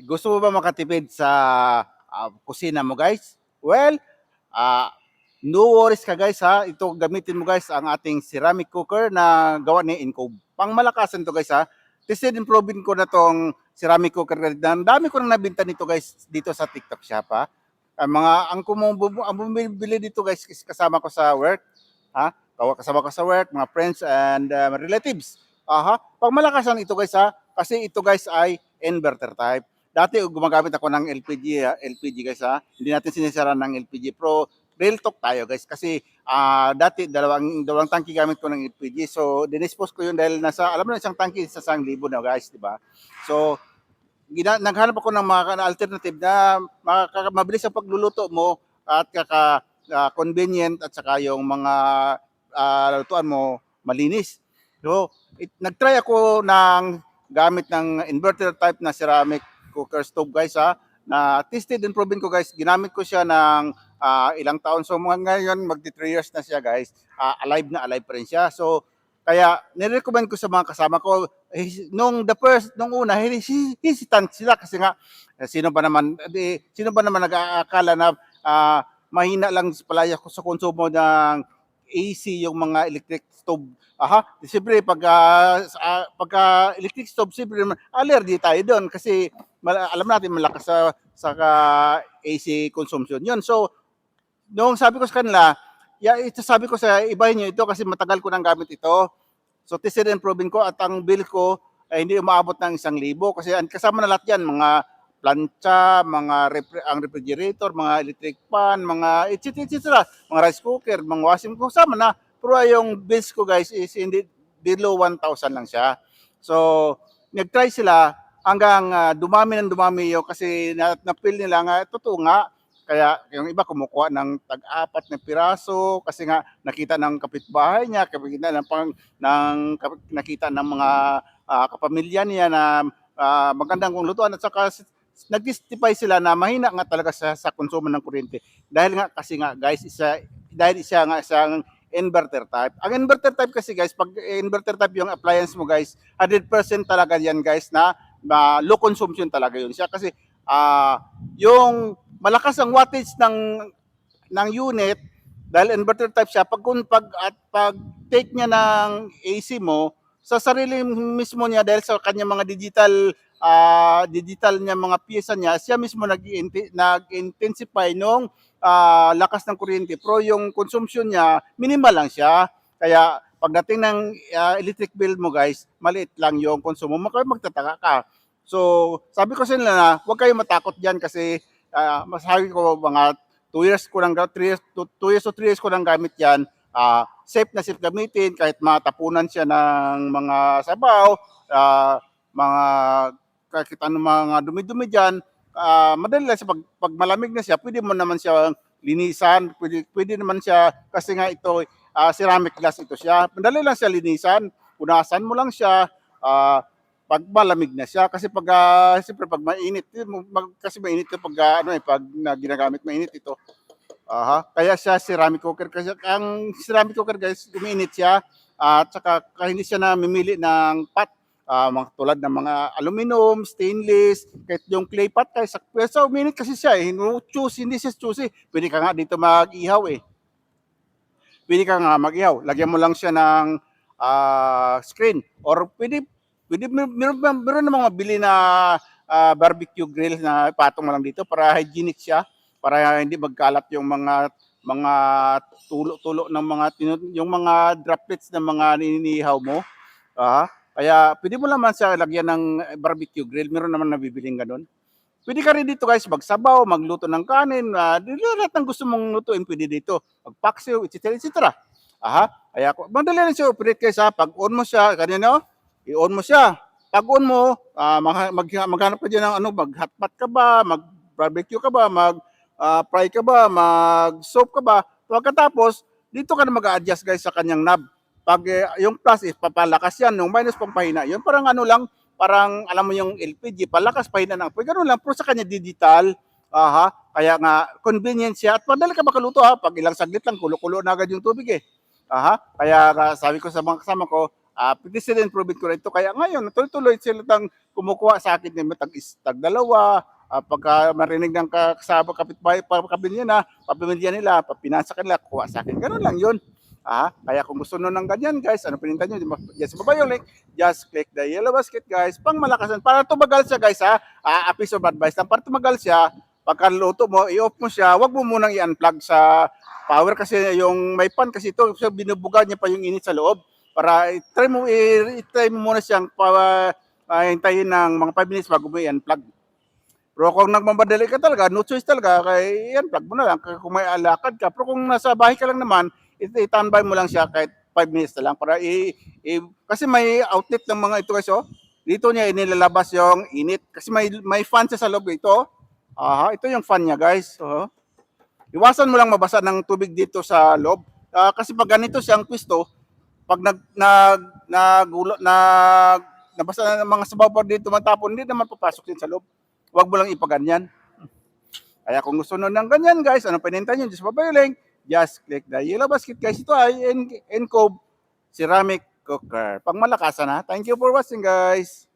Gusto mo ba makatipid sa kusina mo guys? Well, ah, no worries ka guys ha. Ito gamitin mo guys ang ating ceramic cooker na gawa ni Incobe. Pangmalakasan to guys ha. Tested and proven ko na tong ceramic cooker. Ang dami ko nang nabinta nito guys dito sa TikTok shop ha. Ang bumibili dito guys is kasama ko sa work. Ha? Kasama ko sa work, mga friends and relatives. Aha. Pangmalakasan ito guys ha. Kasi ito guys ay inverter type. Dati gumagamit ako ng LPG guys ha. Hindi natin sinisira ng LPG Pro. Real talk tayo guys kasi dati dalawang tangke gamit ko ng LPG. So dinispose ko yun dahil alam mo na isang tangke sa 1,000 na guys, di ba? So naghanap ako ng mga alternative na mabilis ang pagluluto mo at convenient at saka yung mga lutuan mo malinis. So nagtry ako ng gamit ng inverter type na ceramic cooker stove guys ha, na tested and proven ko guys. Ginamit ko siya ng ilang taon. So ngayon magti 3 years na siya guys. Alive pa rin siya. So kaya nirecommend ko sa mga kasama ko nung una hesitant sila kasi nga sino ba naman nag-aakala na mahina lang palaya ko sa konsumo ng AC yung mga electric stove. Aha, siyempre pagka electric stove, siyempre allergy tayo doon kasi alam natin malakas sa AC consumption yun. So, nung sabi ko sa kanila, ito sabi ko sa ibahin nyo ito kasi matagal ko nang gamit ito. So, tested and proven ko at ang bill ko ay hindi umaabot ng 1,000 kasi kasama na lahat yan, mga plancha, ang refrigerator, mga electric fan, mga etc. Mga rice cooker, mga washing machine, kasama na. Pero yung bills ko guys is hindi below 1,000 lang siya. So, nag-try sila hanggang dumami yung kasi na-feel nila nga, totoo nga, kaya yung iba kumukuha ng tag-apat na piraso kasi nga nakita ng kapitbahay niya, nakita ng mga kapamilya niya na magandang kung lutuan at saka nag-testify sila na mahina nga talaga sa konsumo ng kuryente. Dahil nga kasi nga guys, dahil isa nga isang inverter type. Ang inverter type kasi guys, pag inverter type yung appliance mo guys, 100% talaga yan guys na low consumption talaga yun siya kasi yung malakas ang wattage ng unit dahil inverter type siya pag take niya ng AC mo sa sarili mismo niya dahil sa kanya mga digital niya mga piyesa niya, siya mismo nag-intensify nung lakas ng kuryente. Pero yung consumption niya, minimal lang siya. Kaya pagdating ng electric bill mo guys, maliit lang yung konsumo mo. Kaya magtataka ka. So, sabi ko sa nila na huwag kayong matakot dyan kasi masabi ko mga 2 years ko lang, 3 years, 2 years to 3 years ko lang gamit yan. Safe na safe gamitin kahit matapunan siya ng mga sabaw, mga kahit ano mga dumi-dumi dyan, madali lang siya pag malamig na siya, pwede mo naman siya linisan, pwede naman siya kasi nga ito ceramic glass ito siya. Madali lang siya linisan, punasan mo lang siya pag malamig na siya kasi siyempre pag mainit kasi mainit ito pag ginagamit mainit ito. Kaya siya ceramic cooker kasi ang ceramic cooker guys, umiinit siya at saka hindi siya namimili ng pot mga tulad ng mga aluminum, stainless, kahit yung clay pot kaya sa uminit kasi siya no choose, hindi siya choose Pwede ka nga dito mag-ihaw Pwede ka nga mag-ihaw. Lagyan mo lang siya ng screen or pwede meron namang mabili na barbecue grill na patong mo lang dito para hygienic siya para hindi magkalat yung mga tulo ng yung mga droplets ng mga ninihaw mo. Kaya pwede mo naman siya lagyan ng barbecue grill. Meron naman nabibiling ganun. Pwede ka rin dito guys magsabaw, magluto ng kanin. Lahat ng gusto mong lutuin pwede dito. Magpaksiw, etc. Kaya madali rin siya operate guys ha. Pag on mo siya, kanina i-on mo siya. Pag on mo, maghanap ka dyan ng mag-hotpot ka ba, mag-barbecue ka ba, mag-fry ka ba, mag-soap ka ba. Pagkatapos, dito ka na mag-adjust guys sa kanyang knob. Pag yung plus is papalakas yan, yung minus pampahina. Yun parang parang alam mo yung LPG, palakas, pahina ng apoy. Ganun lang, pero sa kanya digital. Kaya nga, convenience siya. At madali ka makaluto ha. Pag ilang saglit lang, kulo-kulo na agad yung tubig Kaya sabi ko sa mga kasama ko, Petition and prove it ko ito. Kaya ngayon, tuloy-tuloy sila tang kumukuha sa akin ng tag dalawa, pagka marinig ng kasama kapitbahay, pamilya na, pamilya nila, pinasa kanila, kuha sa akin. Ganun lang yun. Kaya kung gusto nyo ng ganyan guys, ano pinintay nyo, just baba yung link, just click the yellow basket guys, pang malakasan, para tumagal siya guys a piece of advice lang, para tumagal siya, pagkaluto mo, i-off mo siya, wag mo munang i-unplug sa power kasi yung may pan kasi ito, so binubuga niya pa yung init sa loob, para i-try mo muna siyang hintayin ng mga 5 minutes bago mo i-unplug. Pero kung nagmamadali ka talaga, no choice talaga, kaya yan, plug mo na lang. Kung may alakad ka. Pero kung nasa bahay ka lang naman, i-standby mo lang siya kahit 5 minutes na lang para kasi may outlet ng mga ito guys, oh. Dito niya inilalabas yung init. Kasi may fan siya sa loob ito. Ito yung fan niya guys. Iwasan mo lang mabasa ng tubig dito sa loob. Kasi pag ganito siyang pwesto, pag nabasa na ng mga sabaw pa dito matapon, hindi naman papasok din sa loob. Huwag mo lang ipaganyan. Kaya kung gusto nyo ng ganyan guys, ano pinintay nyo, just baba yung link, just click the yellow basket guys. Ito ay Encove Ceramic Cooker. Pang malakasan ha. Thank you for watching guys.